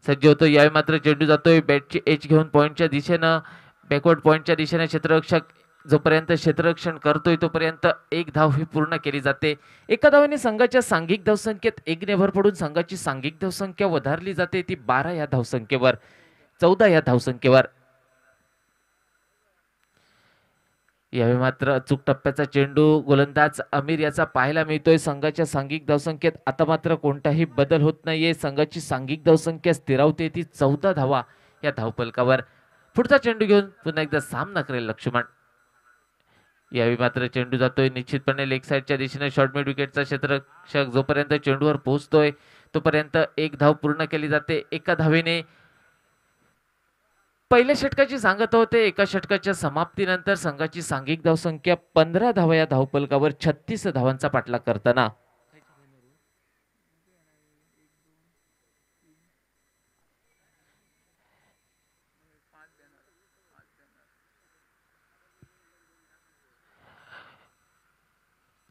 सज्ज होतो. यावेळी मात्र चेंडू जातोय बॅटची एज घेऊन पॉईंटच्या दिशेनं, बॅकवर्ड पॉईंटच्या दिशेने. क्षेत्ररक्षक जोपर्यंत क्षेत्ररक्षण करतोय तोपर्यंत एक धाव ही पूर्ण केली जाते. एका धावेने संघाच्या सांघिक धावसंख्येत 1 भर पडून संघाची सांघिक धावसंख्या वधारली जाते, ती 12 या धावसंख्येवर, 14 या धावसंख्येवर. यावेळी मात्र अचूक टप्प्याचा चेंडू गोलंदाज आमिर याचा पाहायला मिळतोय. संघाच्या सांघिक धावसंख्येत आता मात्र कोणताही बदल होत नाहीये. संघाची सांघिक धावसंख्या स्थिरावते, ती 14 धावा या धावफलकावर. पुढचा चेंडू घेऊन पुन्हा एकदा सामना करेल लक्ष्मण. यावेळी मात्र चेंडू जातोय निश्चितपणे लेग साईडच्या दिशेने. शॉर्ट मिड विकेटचा क्षेत्ररक्षक जोपर्यंत चेंडूवर पोहोचतोय तोपर्यंत एक धाव पूर्ण केली जाते. एका धावेने पहिल्या षटकाची सांगत होते. एका षटकाच्या समाप्तीनंतर संघाची सांघिक धावसंख्या 15 धावा या धावफलकावर 36 धावांचा पाठलाग करताना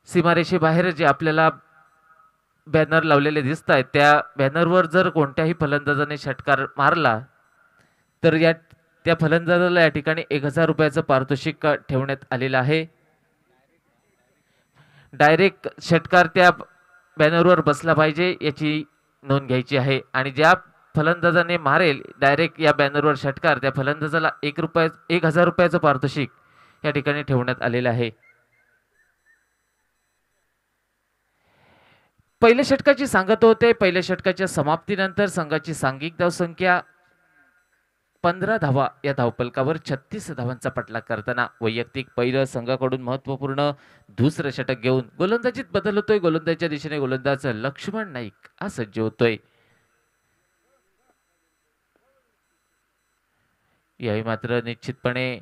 सीमारेषेबाहेर जे आपल्याला बॅनर लावलेले दिसत आहेत त्या बॅनरवर जर कोणत्याही फलंदाजाने षटकार मारला तर त्या फलंदाजाला या ठिकाणी 1000 रुपयाचं पारितोषिक ठेवण्यात आलेलं आहे. डायरेक्ट षटकार त्या बॅनरवर बसला पाहिजे याची नोंद घ्यायची आहे. आणि ज्या फलंदाजाने मारेल डायरेक्ट या बॅनरवर षटकार त्या फलंदाजाला 1000 रुपयाचं पारितोषिक या ठिकाणी ठेवण्यात आलेलं आहे. पहिल्या षटकाची सांगत होते. पहिल्या षटकाच्या समाप्तीनंतर संघाची सांघिक धावसंख्या 15 धावा या धावफलकावर 36 धावांचा पाठलाग करताना वैयक्तिक पहिलं संघाकडून महत्वपूर्ण दुसरं षटक घेऊन गोलंदाजीत बदल होतोय. गोलंदाजीच्या दिशेने गोलंदाज लक्ष्मण नाईक हा सज्ज होतोय. यावेळी मात्र निश्चितपणे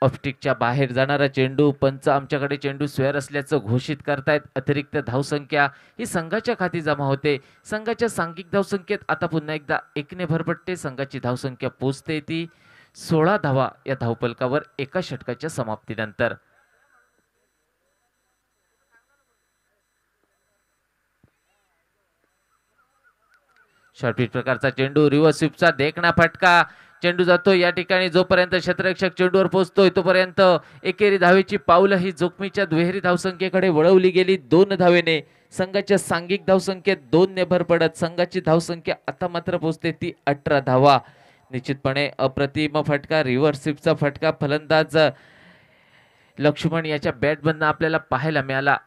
ऑफस्टिकच्या बाहेर जाणारा चेंडू. पंच आमच्याकडे चेंडू स्वेअर असल्याचं घोषित करतायत. अतिरिक्त धावसंख्या ही संघाच्या खाती जमा होते. संघाच्या सांघिक धावसंख्येत आता पुन्हा एकदा 1 भर पडते. संघाची धावसंख्या पोचते ती 16 धावा या धावफलकावर एका षटकाच्या समाप्तीनंतर. शॉर्टपिच प्रकारचा चेंडू, रिव्हर्स स्वीपचा देखणा फटका. चेंडू जातो या ठिकाणी जोपर्यंत क्षेत्ररक्षक चेंडूवर पोहोचतोय तोपर्यंत एकेरी धावेची पावलं ही जोखमीच्या दुहेरी धावसंख्येकडे वळवली गेली. 2 धावेने संघाच्या सांघिक धावसंख्येत 2 भर पडत संघाची धावसंख्या आता मात्र पोहोचते ती 18 धावा. निश्चितपणे अप्रतिम फटका, रिव्हर्स स्वीपचा फटका फलंदाज लक्ष्मण याच्या बॅटमधनं आपल्याला पाहायला मिळाला.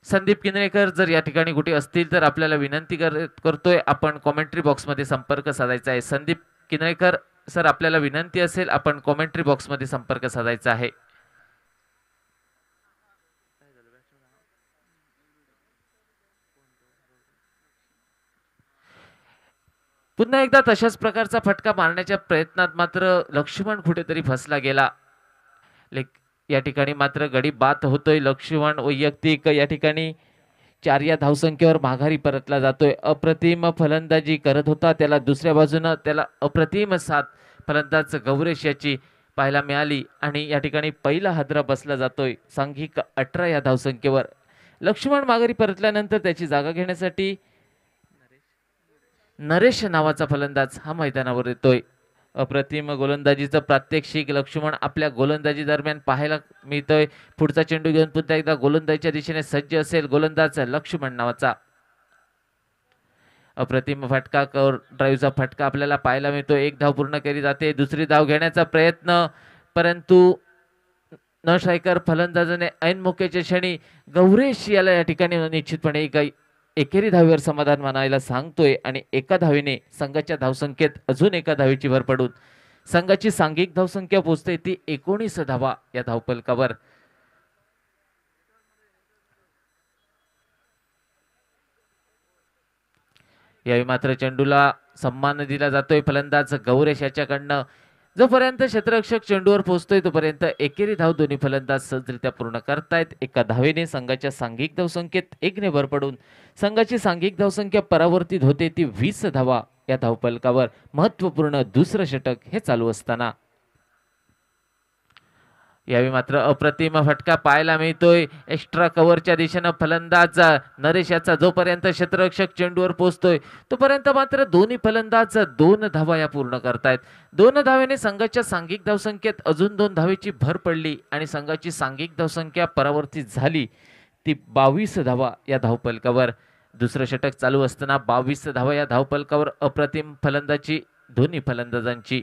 संदीप किनळेकर जर या ठिकाणी कुठे असतील तर आपल्याला विनंती करतोय आपण कॉमेंट्री बॉक्समध्ये संपर्क साधायचा आहे. संदीप किनळेकर सर आपल्याला विनंती असेल आपण कॉमेंट्री बॉक्समध्ये संपर्क साधायचा आहे. पुन्हा एकदा तशाच प्रकारचा फटका मारण्याच्या प्रयत्नात मात्र लक्ष्मण कुठेतरी फसला गेला. या ठिकाणी मात्र गडी बाद होतोय. लक्ष्मण वैयक्तिक या ठिकाणी 4 या धावसंख्येवर माघारी परतला जातोय. अप्रतिम फलंदाजी करत होता. त्याला दुसऱ्या बाजूनं त्याला अप्रतिम साथ फलंदाज गौरेश याची पाहायला मिळाली आणि या ठिकाणी पहिला हादरा बसला जातोय. सांघिक 18 या धावसंख्येवर लक्ष्मण माघारी परतल्यानंतर त्याची जागा घेण्यासाठी नरेश नावाचा फलंदाज हा मैदानावर येतोय. अप्रतिम गोलंदाजीचं प्रात्यक्षिक लक्ष्मण आपल्या गोलंदाजी दरम्यान पाहायला मिळतोय. पुढचा चेंडू घेऊन पुन्हा एकदा गोलंदाजीच्या दिशेने सज्ज असेल गोलंदाज लक्ष्मण नावाचा. अप्रतिम फटका, ड्राईव्हचा फटका आपल्याला पाहायला मिळतो. 1 धाव पूर्ण केली जाते. दुसरी धाव घेण्याचा प्रयत्न परंतु न स्ट्रायकर फलंदाजाने ऐन मोक्याच्या क्षणी गौरेश याला या ठिकाणी निश्चितपणे एकेरी धावेवर समाधान मानायला सांगतोय आणि एका धावेने संघाच्या धावसंख्येत अजून एका धावेची भर पडून संघाची सांघिक धावसंख्या पोहोचते ती 19 धावा या धावफलकावर. यावेळी मात्र चेंडूला सन्मान दिला जातोय फलंदाज गौरेश याच्याकडनं. जोपर्यंत क्षेत्ररक्षक चेंडूवर पोहोचतोय तोपर्यंत एकेरी धाव दोन्ही फलंदाज सहजरित्या पूर्ण करतायत. एका धावेने संघाच्या सांघिक धावसंख्येत 1 भर पडून संघाची सांघिक धावसंख्या परावर्तित होते ती 20 धावा या धावफलकावर. महत्वपूर्ण दुसरं षटक हे चालू असताना यावेळी मात्र अप्रतिम फटका पाहायला मिळतोय. एक्स्ट्रा कव्हरच्या दिशेनं फलंदाज नरेश याचा जोपर्यंत क्षेत्ररक्षक चेंडूवर पोहोचतोय तोपर्यंत मात्र दोन्ही फलंदाज 2 धावा या पूर्ण करतायत. 2 धावेने संघाच्या सांघिक धावसंख्येत अजून 2 धावेची भर पडली आणि संघाची सांघिक धावसंख्या परावर्तित झाली ती 22 धावा या धावफलकावर. दुसरं षटक चालू असताना 22 धावा या धावफलकावर अप्रतिम फलंदाजी दोन्ही फलंदाजांची.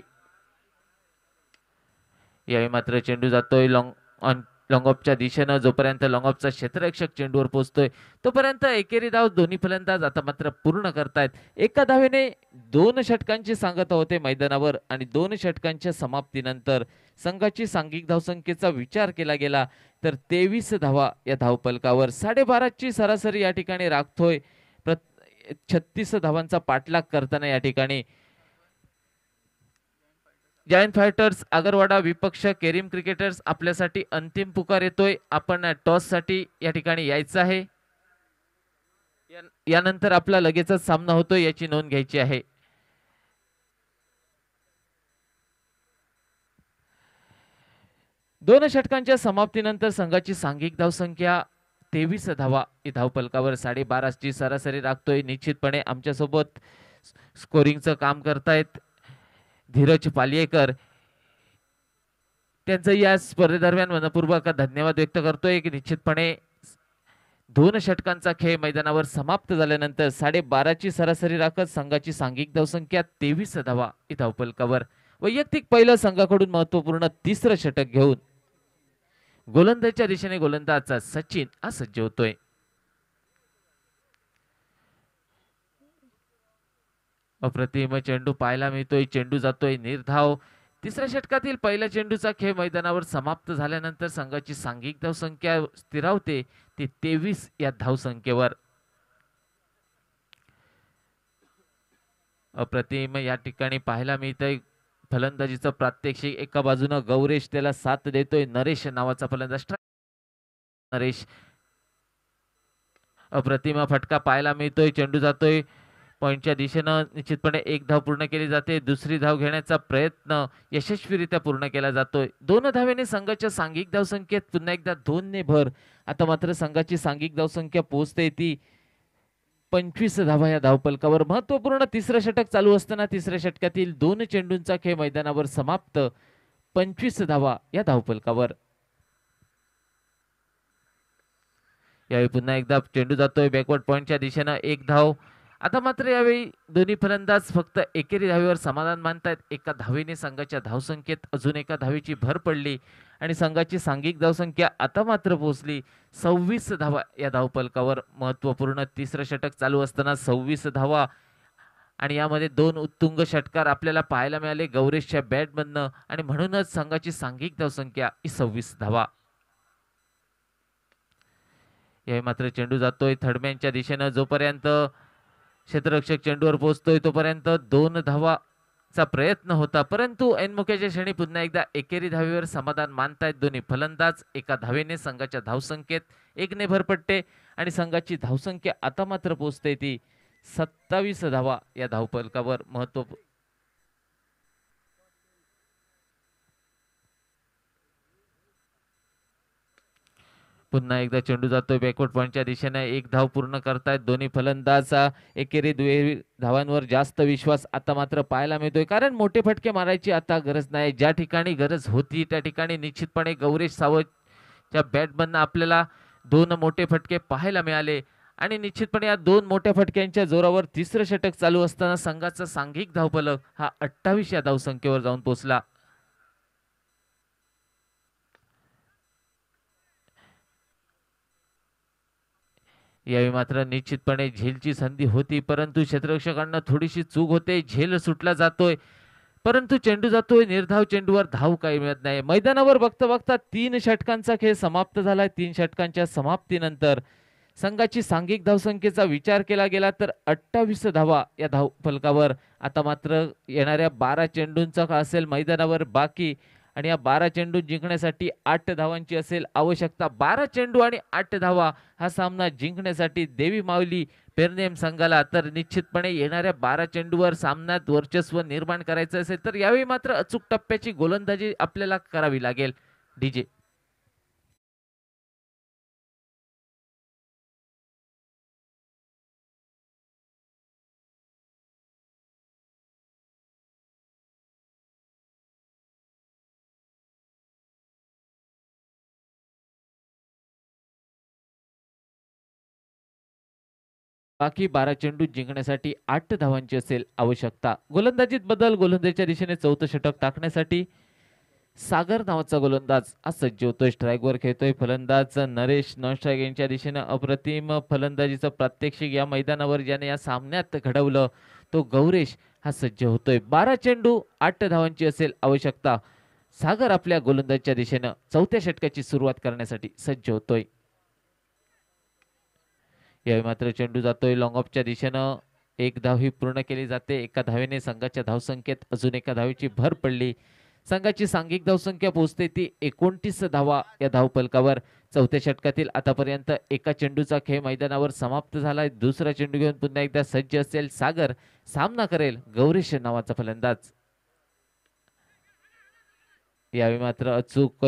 यावेळी मात्र चेंडू जातोय लॉंग ऑफच्या दिशेनं. जोपर्यंत लॉंग ऑफचा क्षेत्ररक्षक चेंडूवर पोहोचतोय तोपर्यंत एकेरी धाव दोन्ही फलंदाज आता मात्र पूर्ण करतायत. एका धावेने 2 षटकांची सांगता होते मैदानावर आणि 2 षटकांच्या समाप्तीनंतर संघाची सांघिक धावसंख्येचा विचार केला गेला तर 23 धावा या धावफलकावर. 12.5ची सरासरी या ठिकाणी राखतोय. 36 धावांचा पाठलाग करताना या ठिकाणी जायंट फायटर्स आगरवाडा विपक्ष केरिम क्रिकेटर्स आपल्यासाठी अंतिम पुकार येतोय. आपण टॉस साठी या ठिकाणी यायचं आहे. यानंतर आपला लगेचच सामना होतोय याची नोंद घ्यायची आहे. दोन षटकांच्या समाप्तीनंतर संघाची सांघिक धावसंख्या 23 धावा ही धावफलकावर 12.5ची सरासरी राखतोय. निश्चितपणे आमच्यासोबत स्कोरिंगचं काम करतायत धीरज पालियेकर. त्यांचं या स्पर्धेदरम्यान मनपूर्वक धन्यवाद व्यक्त करतोय की निश्चितपणे 2 षटकांचा खेळ मैदानावर समाप्त झाल्यानंतर 12.5ची सरासरी राखत संघाची सांघिक धावसंख्या 23 धावा ही धावफलकावर. वैयक्तिक पहिलं संघाकडून महत्वपूर्ण 3रं षटक घेऊन गोलंदाजच्या दिशेने गोलंदाज सचिन हा सज्ज होतोय. अप्रतिम चेंडू पाहायला मिळतोय. चेंडू जातोय निर्धाव. 3ऱ्या षटकातील पहिल्या चेंडूचा खेळ मैदानावर समाप्त झाल्यानंतर संघाची सांघिक धावसंख्या स्थिरावते ती 23 या धावसंख्येवर. अप्रतिम या ठिकाणी पाहायला मिळतंय फलंदाजीचं प्रात्यक्षिक. एका बाजूनं गौरेश त्याला साथ देतोय. नरेश नावाचा फलंदाज. नरेश अप्रतिम फटका पाहायला मिळतोय. चेंडू जातोय पॉइंटच्या दिशेनं. निश्चितपणे 1 धाव पूर्ण केली जाते. दुसरी धाव घेण्याचा प्रयत्न यशस्वीरित्या पूर्ण केला जातोय. 2 धावेने संघाच्या सांघिक धावसंख्येत पुन्हा एकदा 2 ने भर. आता मात्र संघाची सांघिक धावसंख्या पोहोचते ती 25 धावा या धावफलकावर. महत्वपूर्ण 3रं षटक चालू असताना 3ऱ्या षटकातील 2 चेंडूंचा खेळ मैदानावर समाप्त. 25 धावा या धावफलकावर. यावेळी पुन्हा एकदा चेंडू जातोय बॅकवर्ड पॉइंटच्या दिशेनं. 1 धाव. आता मात्र यावेळी दोन्ही फलंदाज फक्त एकेरी धावेवर समाधान मानतायत. एका धावेने संघाच्या धावसंख्येत अजून एका धावेची भर पडली आणि संघाची सांघिक धावसंख्या आता मात्र पोहोचली 26 धावा या धावफलकावर. महत्वपूर्ण 3रं षटक चालू असताना 26 धावा आणि यामध्ये 2 उत्तुंग षटकार आपल्याला पाहायला मिळाले गौरेशच्या बॅटमधनं आणि म्हणूनच संघाची सांघिक धावसंख्या ही 26 धावा. यावेळी मात्र चेंडू जातोय थर्डमॅनच्या दिशेनं. जोपर्यंत क्षेत्ररक्षक चेंडूवर पोहोचतोय तोपर्यंत 2 धावाचा प्रयत्न होता परंतु ऐनमुख्याच्या क्षणी पुन्हा एकदा एकेरी धावेवर समाधान मानतायत दोन्ही फलंदाज. एका धावेने संघाच्या धावसंख्येत 1 ने भर पडते आणि संघाची धावसंख्या आता मात्र पोहोचते ती 27 धावा या धावफलकावर. पुन्हा एकदा चेंडू जातोय बॅकवर्ड पॉइंटच्या दिशेने. 1 धाव पूर्ण करतायत दोन्ही फलंदाज. एकेरी दुहेरी धावांवर जास्त विश्वास आता मात्र पाहायला मिळतोय कारण मोठे फटके मारायची आता गरज नाही. ज्या ठिकाणी गरज होती त्या ठिकाणी निश्चितपणे गौरेश सावंतच्या बॅटमधनं आपल्याला 2 मोठे फटके पाहायला मिळाले आणि निश्चितपणे या 2 मोठ्या फटक्यांच्या जोरावर 3रं षटक चालू असताना संघाचा सांघिक धावफलक हा 28 या धावसंख्येवर जाऊन पोहोचला. यावेळी मात्र निश्चितपणे झेलची संधी होती परंतु क्षेत्ररक्षकांना थोडीशी चूक होते. झेल सुटला जातोय परंतु चेंडू जातोय निर्धाव. चेंडूवर धाव काही मिळत नाही. मैदानावर बघता बघता 3 षटकांचा खेळ समाप्त झालाय. 3 षटकांच्या समाप्तीनंतर संघाची सांघिक धावसंख्येचा विचार केला गेला तर 28 धावा या धावफलकावर. आता मात्र येणाऱ्या 12 चेंडूंचा का असेल मैदानावर बाकी आणि या 12 चेंडू जिंकण्यासाठी 8 धावांची असेल आवश्यकता. 12 चेंडू आणि 8 धावा हा सामना जिंकण्यासाठी देवी माऊली पेरनेम संघाला तर निश्चितपणे येणाऱ्या 12 चेंडूवर सामन्यात वर्चस्व निर्माण करायचं असेल तर यावेळी मात्र अचूक टप्प्याची गोलंदाजी आपल्याला करावी लागेल. डीजे. बाकी 12 चेंडू जिंकण्यासाठी 8 धावांची असेल आवश्यकता. गोलंदाजीत बदल. गोलंदाजीच्या दिशेने चौथं षटक टाकण्यासाठी सागर नावाचा गोलंदाज आज सज्ज होतोय. स्ट्राईकवर खेळतोय फलंदाज नरेश नॉनस्ट्राईक यांच्या दिशेने अप्रतिम फलंदाजीचं प्रात्यक्षिक या मैदानावर ज्याने या सामन्यात घडवलं तो गौरेश हा सज्ज होतोय. 12 चेंडू 8 धावांची असेल आवश्यकता. सागर आपल्या गोलंदाजीच्या दिशेनं चौथ्या षटकाची सुरुवात करण्यासाठी सज्ज होतोय. यावेळी मात्र चेंडू जातोय लॉंग ऑफच्या दिशेनं. एक धाव ही पूर्ण केली जाते. एका धावेने संघाच्या धावसंख्येत अजून एका धावेची भर पडली. संघाची सांघिक धावसंख्या पोहोचते ती 29 धावा या धावफलकावर. चौथ्या षटकातील आतापर्यंत एका चेंडूचा खेळ मैदानावर समाप्त झालाय. दुसरा चेंडू घेऊन पुन्हा एकदा सज्ज असेल सागर. सामना करेल गौरेश नावाचा फलंदाज. यावेळी मात्र अचूक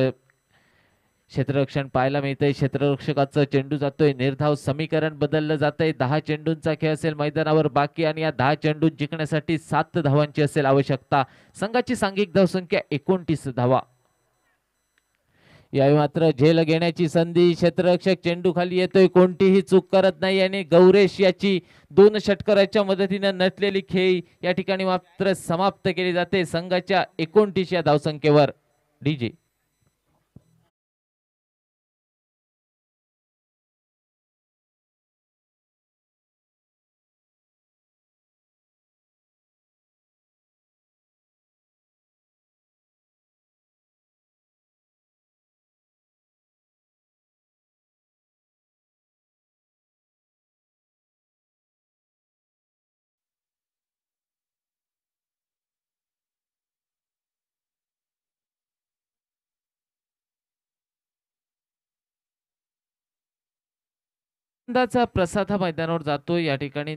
क्षेत्ररक्षण पाहायला मिळतंय. क्षेत्ररक्षकाचं चेंडू जातोय निर्धाव. समीकरण बदललं जातंय. 10 चेंडूंचा खेळ असेल मैदानावर बाकी आणि या 10 चेंडू जिंकण्यासाठी 7 धावांची असेल आवश्यकता. संघाची सांघिक धावसंख्या 29 धावा. यावेळी मात्र झेल घेण्याची संधी. क्षेत्ररक्षक चेंडू खाली येतोय. कोणतीही चूक करत नाही आणि गौरेश याची 2 षटकाराच्या मदतीने नटलेली खेळी या ठिकाणी मात्र समाप्त केली जाते संघाच्या 29 या धावसंख्येवर. डीजे. गोलंदाजाचा प्रसाद हा मैदानावर जातो. या ठिकाणी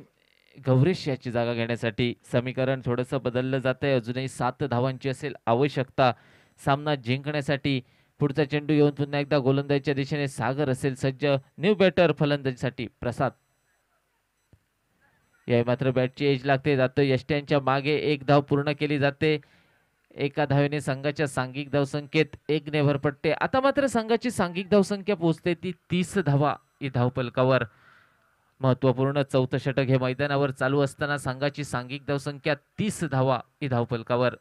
गौरेश याची जागा घेण्यासाठी समीकरण थोडंसं बदललं जातंय. अजूनही 7 धावांची असेल आवश्यकता सामना जिंकण्यासाठी. पुढचा चेंडू येऊन पुन्हा एकदा गोलंदाजीच्या दिशेने सागर असेल सज्ज. न्यू बॅटर फलंदाजीसाठी प्रसाद. या मात्र बॅटची एज लागते. जातोय यष्ट्यांच्या मागे. एक धाव पूर्ण केली जाते. एका धावेने संघाच्या सांघिक धावसंख्येत 1 ने भर पडते. आता मात्र संघाची सांघिक धावसंख्या पोहोचते ती 30 धावा ही धावफलकावर. महत्वपूर्ण चौथं षटक हे मैदानावर चालू असताना संघाची सांघिक धावसंख्या 30 धावा ही धावफलकावर.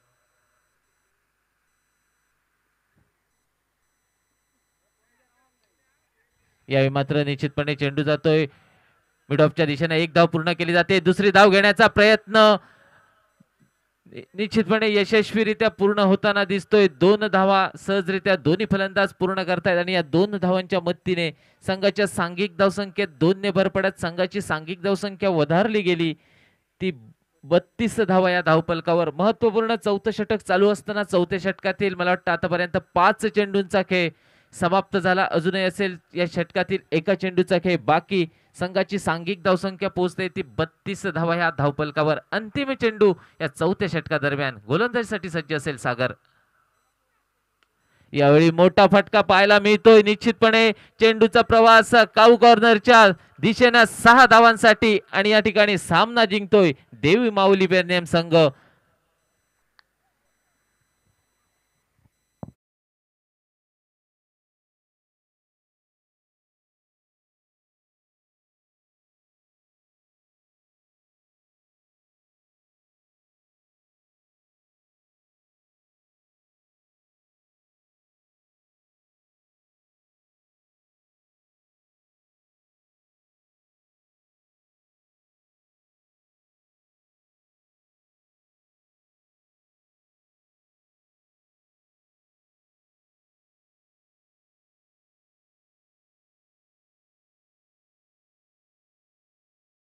यावेळी मात्र निश्चितपणे चेंडू जातोय मिड ऑफच्या दिशेने. एक धाव पूर्ण केली जाते. दुसरी धाव घेण्याचा प्रयत्न निश्चितपणे यशस्वीरित्या पूर्ण होताना दिसतोय. 2 धावा सहजरित्या दोन्ही फलंदाज पूर्ण करतायत आणि या 2 धावांच्या मदतीने संघाच्या सांघिक धावसंख्येत 2 ने भर पडत संघाची सांघिक धावसंख्या वधारली गेली ती 32 धावा या धावफलकावर. महत्वपूर्ण चौथं षटक चालू असताना चौथ्या षटकातील मला वाटतं आतापर्यंत 5 चेंडूंचा खेळ समाप्त झाला. अजूनही असेल या षटकातील एका चेंडूचा खेळ बाकी. संघाची सांघिक धावसंख्या पोहोचते ती 32 धावा ह्या धावफलकावर. अंतिम चेंडू या चौथ्या षटकादरम्यान गोलंदाजीसाठी सज्ज असेल सागर. यावेळी मोठा फटका पाहायला मिळतोय. निश्चितपणे चेंडूचा प्रवास काऊ कॉर्नरच्या दिशेने 6 धावांसाठी आणि या ठिकाणी सामना जिंकतोय देवी माऊली बेर्नेम संघ.